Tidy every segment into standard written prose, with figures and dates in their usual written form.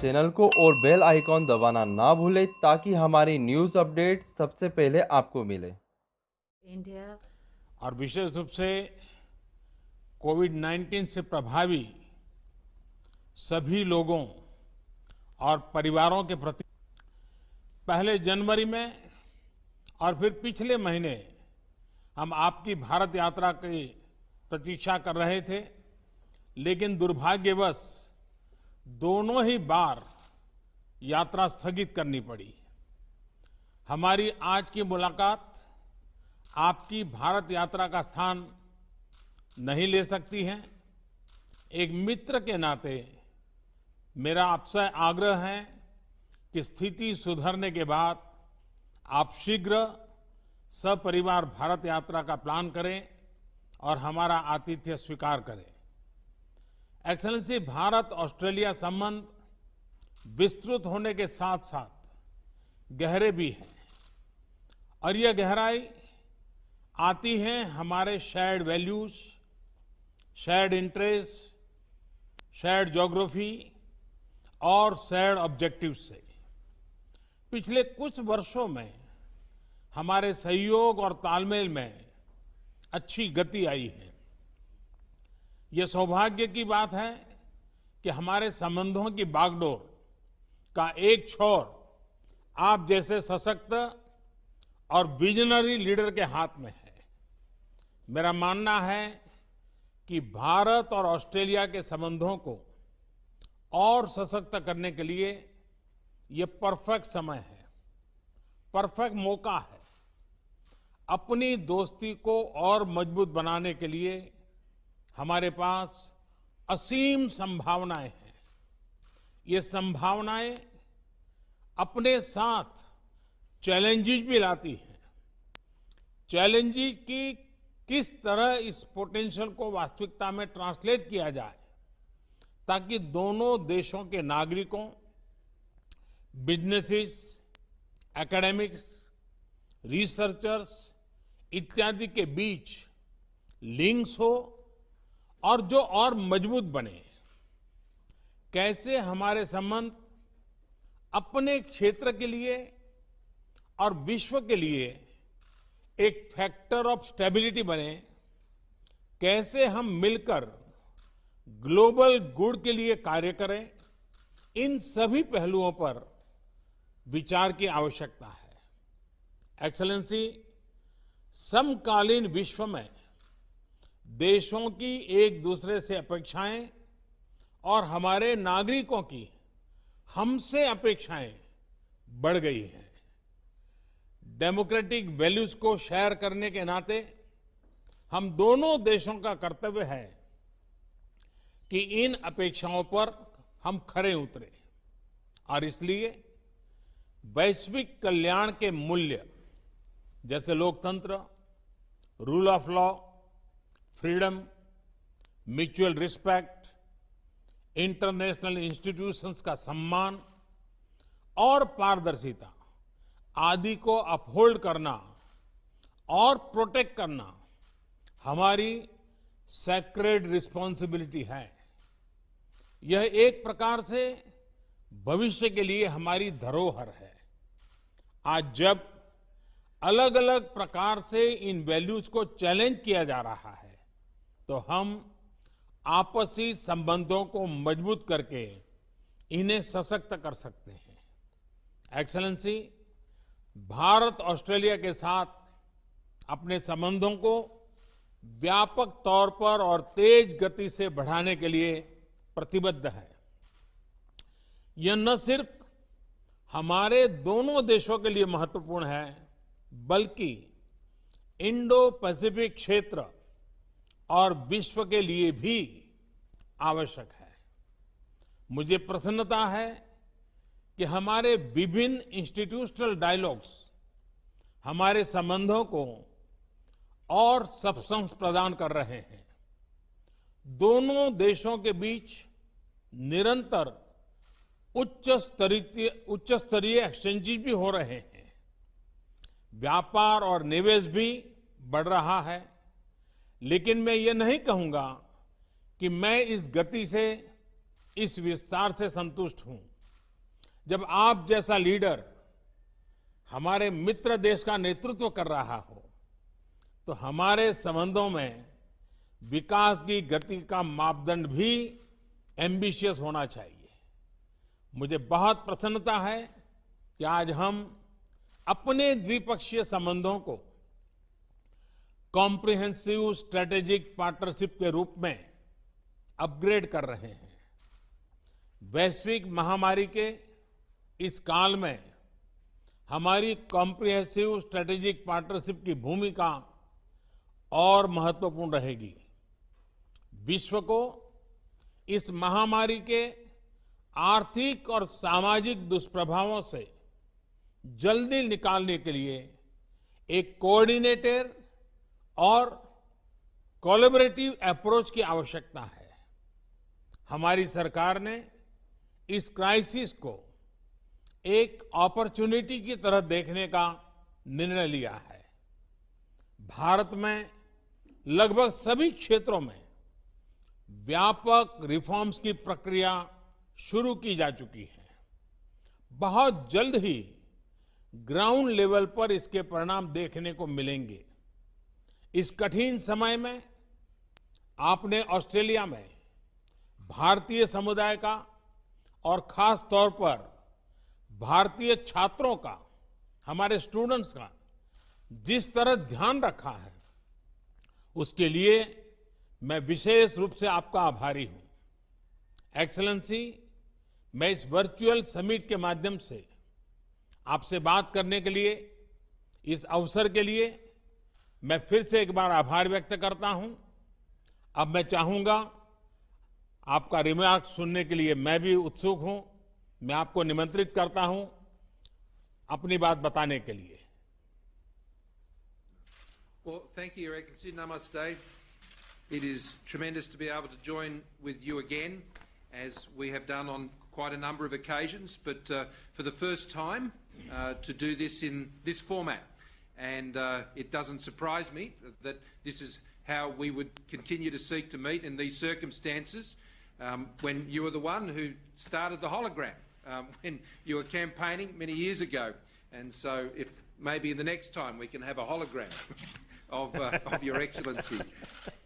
Channel को और bell icon दबाना ना भूलें ताकि हमारी न्यूज़ अपडेट सबसे पहले आपको मिले। इंडिया और विशेष रूप से कोविड-19 से प्रभावी सभी लोगों और परिवारों के प्रति पहले जनवरी में और फिर पिछले महीने हम आपकी भारत यात्रा की प्रतीक्षा कर रहे थे, लेकिन दुर्भाग्यवश दोनों ही बार यात्रा स्थगित करनी पड़ी। हमारी आज की मुलाकात आपकी भारत यात्रा का स्थान नहीं ले सकती है। एक मित्र के नाते मेरा आपसे आग्रह है कि स्थिति सुधरने के बाद आप शीघ्र सपरिवार भारत यात्रा का प्लान करें और हमारा आतिथ्य स्वीकार करें। एक्सेलेंसी, भारत ऑस्ट्रेलिया संबंध विस्तृत होने के साथ साथ गहरे भी हैं और यह गहराई आती है हमारे shared values, shared interest, shared geography और शेयर्ड ऑब्जेक्टिव से। पिछले कुछ वर्षों में हमारे सहयोग और तालमेल में अच्छी गति आई है। यह सौभाग्य की बात है कि हमारे संबंधों की बागडोर का एक छोर आप जैसे सशक्त और विजनरी लीडर के हाथ में है। मेरा मानना है कि भारत और ऑस्ट्रेलिया के संबंधों को और सशक्त करने के लिए यह परफेक्ट समय है, परफेक्ट मौका है। अपनी दोस्ती को और मजबूत बनाने के लिए हमारे पास असीम संभावनाएं हैं। ये संभावनाएं अपने साथ चैलेंजेस भी लाती हैं। चैलेंजेस की किस तरह इस पोटेंशियल को वास्तविकता में ट्रांसलेट किया जाए ताकि दोनों देशों के नागरिकों, बिजनेसेस, एकेडमिक्स, रिसर्चर्स इत्यादि के बीच लिंक्स हो और जो और मजबूत बने। कैसे हमारे संबंध अपने क्षेत्र के लिए और विश्व के लिए एक फैक्टर ऑफ स्टेबिलिटी बने। कैसे हम मिलकर ग्लोबल गुड के लिए कार्य करें, इन सभी पहलुओं पर विचार की आवश्यकता है। एक्सेलेंसी, समकालीन विश्व में देशों की एक दूसरे से अपेक्षाएं और हमारे नागरिकों की हमसे अपेक्षाएं बढ़ गई हैं। डेमोक्रेटिक वैल्यूज को शेयर करने के नाते हम दोनों देशों का कर्तव्य है कि इन अपेक्षाओं पर हम खरे उतरे और इसलिए वैश्विक कल्याण के मूल्य जैसे लोकतंत्र, rule of law, freedom, mutual respect, international institutions का सम्मान और पारदर्शिता आदि को अपहोल्ड करना और प्रोटेक्ट करना हमारी सैक्रेड रिस्पॉन्सिबिलिटी है। यह एक प्रकार से भविष्य के लिए हमारी धरोहर है। आज जब अलग अलग प्रकार से इन वैल्यूज को चैलेंज किया जा रहा है तो हम आपसी संबंधों को मजबूत करके इन्हें सशक्त कर सकते हैं। एक्सेलेंसी, भारत ऑस्ट्रेलिया के साथ अपने संबंधों को व्यापक तौर पर और तेज गति से बढ़ाने के लिए प्रतिबद्ध है। यह न सिर्फ हमारे दोनों देशों के लिए महत्वपूर्ण है बल्कि इंडो पैसिफिक क्षेत्र और विश्व के लिए भी आवश्यक है। मुझे प्रसन्नता है कि हमारे विभिन्न इंस्टीट्यूशनल डायलॉग्स हमारे संबंधों को और सब्सटेंस प्रदान कर रहे हैं। दोनों देशों के बीच निरंतर उच्च स्तरीय एक्सचेंजेस भी हो रहे हैं। व्यापार और निवेश भी बढ़ रहा है। लेकिन मैं ये नहीं कहूंगा कि मैं इस गति से, इस विस्तार से संतुष्ट हूं। जब आप जैसा लीडर हमारे मित्र देश का नेतृत्व कर रहा हो तो हमारे संबंधों में विकास की गति का मापदंड भी एम्बिशियस होना चाहिए। मुझे बहुत प्रसन्नता है कि आज हम अपने द्विपक्षीय संबंधों को कॉम्प्रिहेंसिव स्ट्रेटेजिक पार्टनरशिप के रूप में अपग्रेड कर रहे हैं। वैश्विक महामारी के इस काल में हमारी कॉम्प्रिहेंसिव स्ट्रेटेजिक पार्टनरशिप की भूमिका और महत्वपूर्ण रहेगी। विश्व को इस महामारी के आर्थिक और सामाजिक दुष्प्रभावों से जल्दी निकालने के लिए एक कोऑर्डिनेटेड और कोलैबोरेटिव अप्रोच की आवश्यकता है। हमारी सरकार ने इस क्राइसिस को एक अपॉर्चुनिटी की तरह देखने का निर्णय लिया है। भारत में लगभग सभी क्षेत्रों में व्यापक रिफॉर्म्स की प्रक्रिया शुरू की जा चुकी है। बहुत जल्द ही ग्राउंड लेवल पर इसके परिणाम देखने को मिलेंगे। इस कठिन समय में आपने ऑस्ट्रेलिया में भारतीय समुदाय का और खास तौर पर भारतीय छात्रों का, हमारे स्टूडेंट्स का जिस तरह ध्यान रखा है, उसके लिए मैं विशेष रूप से आपका आभारी हूं। एक्सेलेंसी, मैं इस वर्चुअल समिट के माध्यम से आपसे बात करने के लिए, इस अवसर के लिए मैं फिर से एक बार आभार व्यक्त करता हूं। अब मैं चाहूंगा आपका रिमार्क सुनने के लिए मैं भी उत्सुक हूं। मैं आपको निमंत्रित करता हूं अपनी बात बताने के लिए। Well, thank you, Your Excellency. Namaste. It is tremendous to be able to join with you again, as we have done on quite a number of occasions, but for the first time to do this in this format. And it doesn't surprise me that this is how we would continue to seek to meet in these circumstances, when you were the one who started the hologram, when you were campaigning many years ago. And so if maybe the next time we can have a hologram of Your Excellency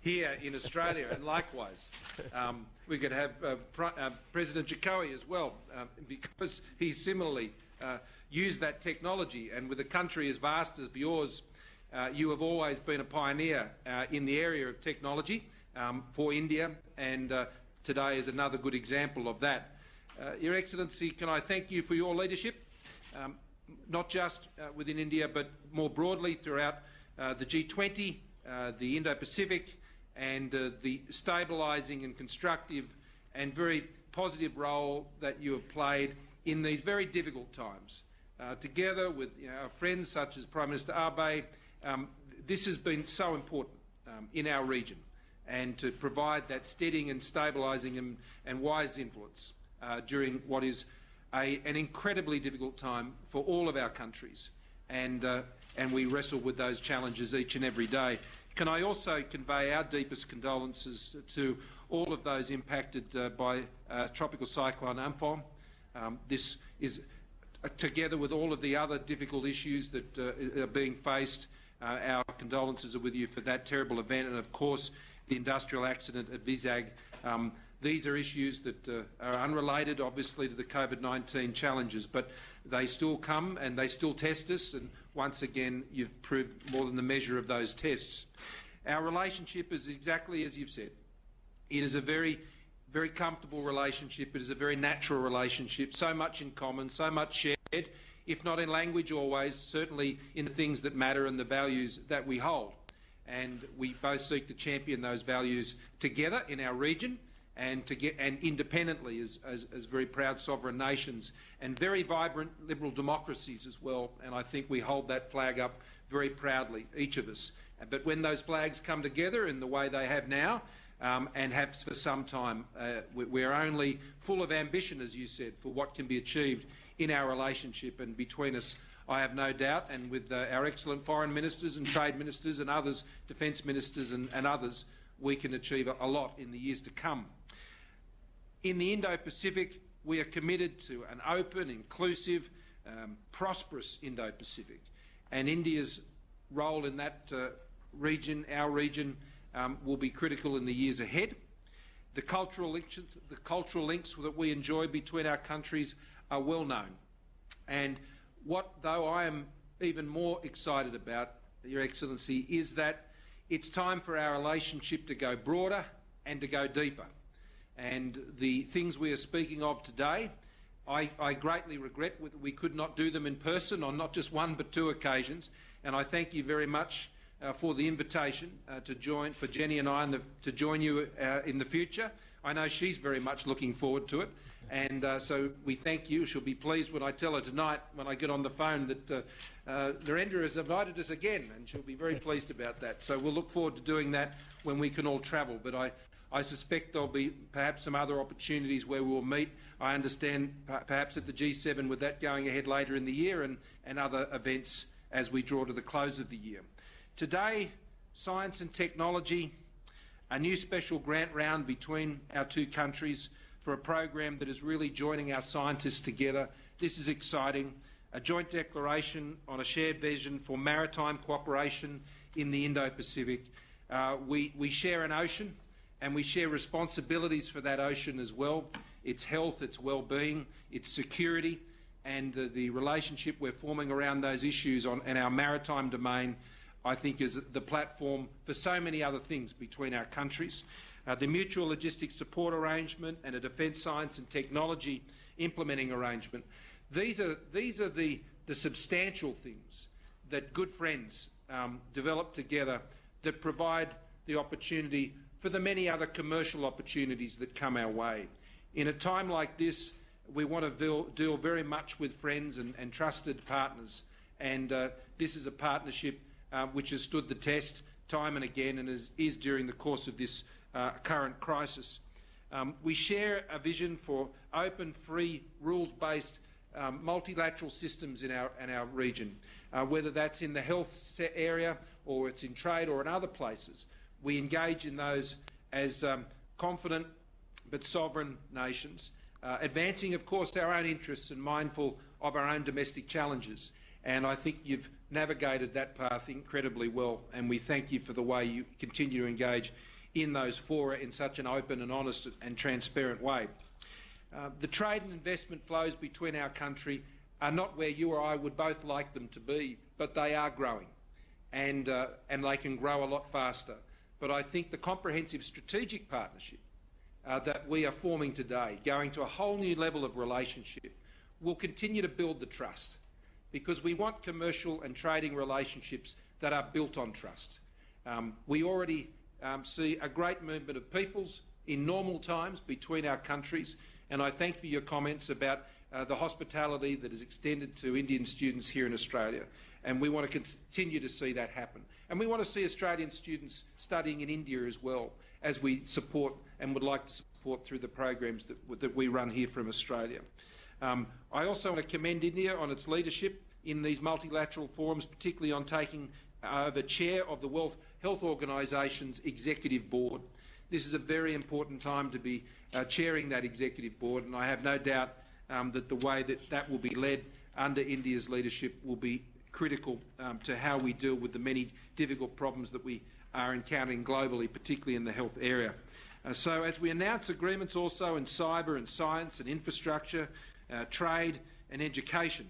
here in Australia, and likewise we could have President Jokowi as well, because he similarly used that technology. And with a country as vast as yours, you have always been a pioneer in the area of technology for India, and today is another good example of that. Your Excellency, can I thank you for your leadership, not just within India, but more broadly throughout the G20, the Indo-Pacific, and the stabilising and constructive and very positive role that you have played in these very difficult times. Together with our friends such as Prime Minister Abe, this has been so important in our region, and to provide that steadying and stabilising and wise influence during what is an incredibly difficult time for all of our countries. And we wrestle with those challenges each and every day. Can I also convey our deepest condolences to all of those impacted by Tropical Cyclone Amphan. This is, together with all of the other difficult issues that are being faced, our condolences are with you for that terrible event, and of course the industrial accident at Vizag. These are issues that are unrelated, obviously, to the COVID-19 challenges, but they still come and they still test us, and once again you've proved more than the measure of those tests. Our relationship is exactly as you've said. It is a very, very comfortable relationship. It is a very natural relationship, so much in common, so much shared, if not in language always, certainly in the things that matter and the values that we hold. And we both seek to champion those values together in our region, and independently as very proud sovereign nations and very vibrant liberal democracies as well. And I think we hold that flag up very proudly, each of us. But when those flags come together in the way they have now, and have for some time, we're only full of ambition, as you said, for what can be achieved in our relationship. And between us, I have no doubt, and with our excellent foreign ministers and trade ministers and others, defence ministers and others, we can achieve a lot in the years to come. In the Indo-Pacific, we are committed to an open, inclusive, prosperous Indo-Pacific. And India's role in that region, our region, will be critical in the years ahead. The cultural links that we enjoy between our countries are well known. And what, though I am even more excited about, Your Excellency, is that it's time for our relationship to go broader and to go deeper. And the things we are speaking of today, I greatly regret that we could not do them in person on not just one but two occasions. And I thank you very much for the invitation to join, for Jenny and I to join you in the future. I know she's very much looking forward to it. And so we thank you. She'll be pleased when I tell her tonight, when I get on the phone, that Narendra has invited us again, and she'll be very pleased about that. So we'll look forward to doing that when we can all travel. But I suspect there'll be perhaps some other opportunities where we'll meet. I understand perhaps at the G7 with that going ahead later in the year, and other events as we draw to the close of the year. Today, science and technology, a new special grant round between our two countries for a program that is really joining our scientists together. This is exciting. A joint declaration on a shared vision for maritime cooperation in the Indo-Pacific. We share an ocean, and we share responsibilities for that ocean as well. Its health, its well-being, its security, and the relationship we're forming around those issues in our maritime domain, I think, is the platform for so many other things between our countries. The mutual logistics support arrangement and a defence science and technology implementing arrangement. These are the substantial things that good friends develop together that provide the opportunity for the many other commercial opportunities that come our way. In a time like this, we want to deal very much with friends and trusted partners, and this is a partnership which has stood the test time and again, and is during the course of this current crisis. We share a vision for open, free, rules-based multilateral systems in our region, whether that's in the health area or it's in trade or in other places. We engage in those as confident but sovereign nations, advancing, of course, our own interests and mindful of our own domestic challenges. And I think you've navigated that path incredibly well, and we thank you for the way you continue to engage in those fora in such an open and honest and transparent way. The trade and investment flows between our country are not where you or I would both like them to be, but they are growing, and they can grow a lot faster. But I think the comprehensive strategic partnership that we are forming today, going to a whole new level of relationship, will continue to build the trust, because we want commercial and trading relationships that are built on trust. We already see a great movement of peoples in normal times between our countries, and I thank for your comments about the hospitality that is extended to Indian students here in Australia, and we want to continue to see that happen. And we want to see Australian students studying in India as well, as we support and would like to support through the programs that we run here from Australia. I also want to commend India on its leadership in these multilateral forums, particularly on taking over chair of the World Health Organisation's executive board. This is a very important time to be chairing that executive board, and I have no doubt that the way that will be led under India's leadership will be critical to how we deal with the many difficult problems that we are encountering globally, particularly in the health area. So as we announce agreements also in cyber and science and infrastructure, trade and education,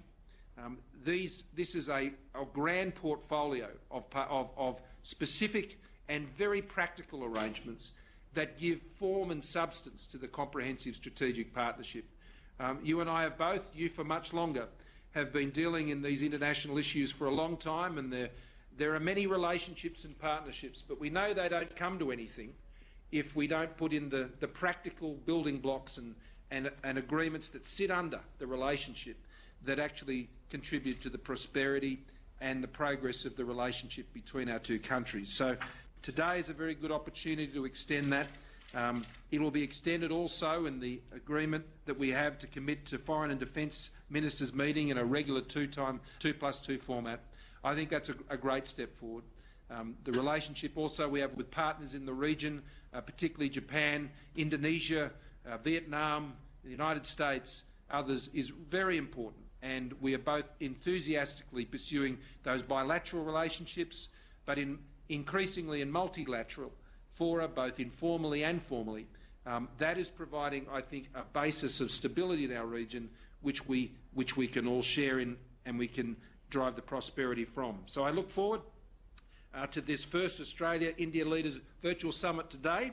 this is a grand portfolio of specific and very practical arrangements that give form and substance to the comprehensive strategic partnership. You and I have both, you for much longer, have been dealing in these international issues for a long time, and there are many relationships and partnerships, but we know they don't come to anything if we don't put in the practical building blocks and agreements that sit under the relationship that actually contribute to the prosperity and the progress of the relationship between our two countries. So today is a very good opportunity to extend that. It will be extended also in the agreement that we have to commit to Foreign and Defence Ministers meeting in a regular 2+2 format. I think that's a great step forward. The relationship also we have with partners in the region, particularly Japan, Indonesia, Vietnam, the United States, others, is very important. And we are both enthusiastically pursuing those bilateral relationships, but increasingly in multilateral fora, both informally and formally. That is providing, I think, a basis of stability in our region, which we can all share in and we can drive the prosperity from. So I look forward to this first Australia-India Leaders Virtual Summit today.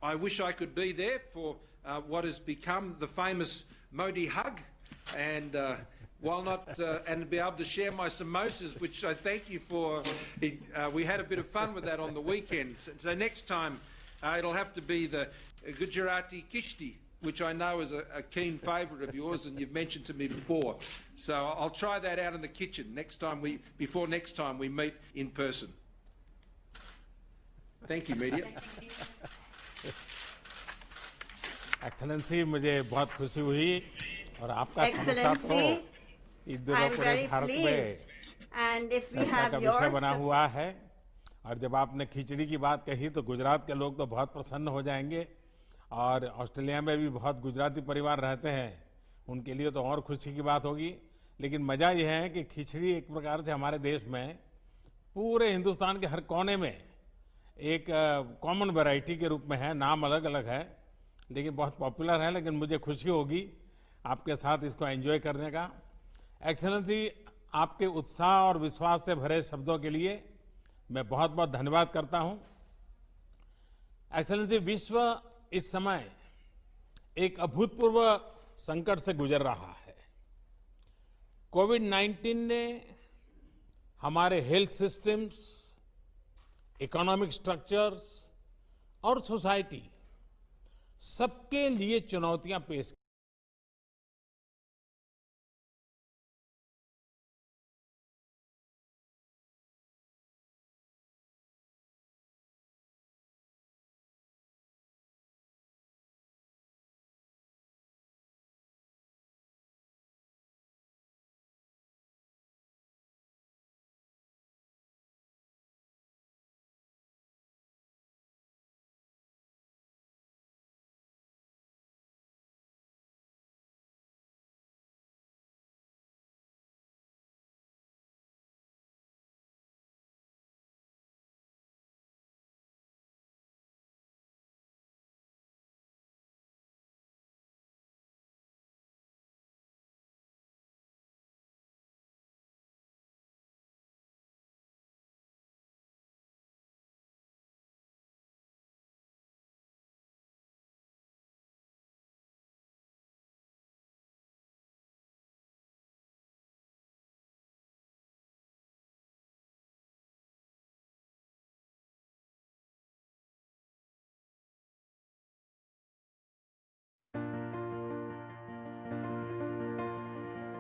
I wish I could be there for what has become the famous Modi hug, and while not, and be able to share my samosas, which I thank you for. We had a bit of fun with that on the weekend. So next time, it'll have to be the Gujarati kishti, which I know is a keen favourite of yours, and you've mentioned to me before. So I'll try that out in the kitchen before next time we meet in person. Thank you, media. Excellency, मुझे बहुत खुशी हुई और आपका समोसा तो इन दिनों पूरे भारत में चर्चा का विषय बना हुआ है। और जब आपने खिचड़ी की बात कही तो गुजरात के लोग तो बहुत प्रसन्न हो जाएंगे, और ऑस्ट्रेलिया में भी बहुत गुजराती परिवार रहते हैं, उनके लिए तो और खुशी की बात होगी। लेकिन मज़ा यह है कि खिचड़ी एक प्रकार से हमारे देश में पूरे हिंदुस्तान के हर कोने में एक कॉमन वैरायटी के रूप में है। नाम अलग अलग है लेकिन बहुत पॉपुलर है। लेकिन मुझे खुशी होगी आपके साथ इसको एंजॉय करने का। एक्सेलेंसी, आपके उत्साह और विश्वास से भरे शब्दों के लिए मैं बहुत बहुत धन्यवाद करता हूं। एक्सेलेंसी, विश्व इस समय एक अभूतपूर्व संकट से गुजर रहा है। कोविड-19 ने हमारे हेल्थ सिस्टम्स, इकोनॉमिक स्ट्रक्चर्स और सोसाइटी सबके लिए चुनौतियां पेश की।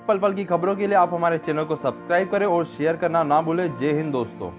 पल पल की खबरों के लिए आप हमारे चैनल को सब्सक्राइब करें और शेयर करना ना भूलें। जय हिंद दोस्तों।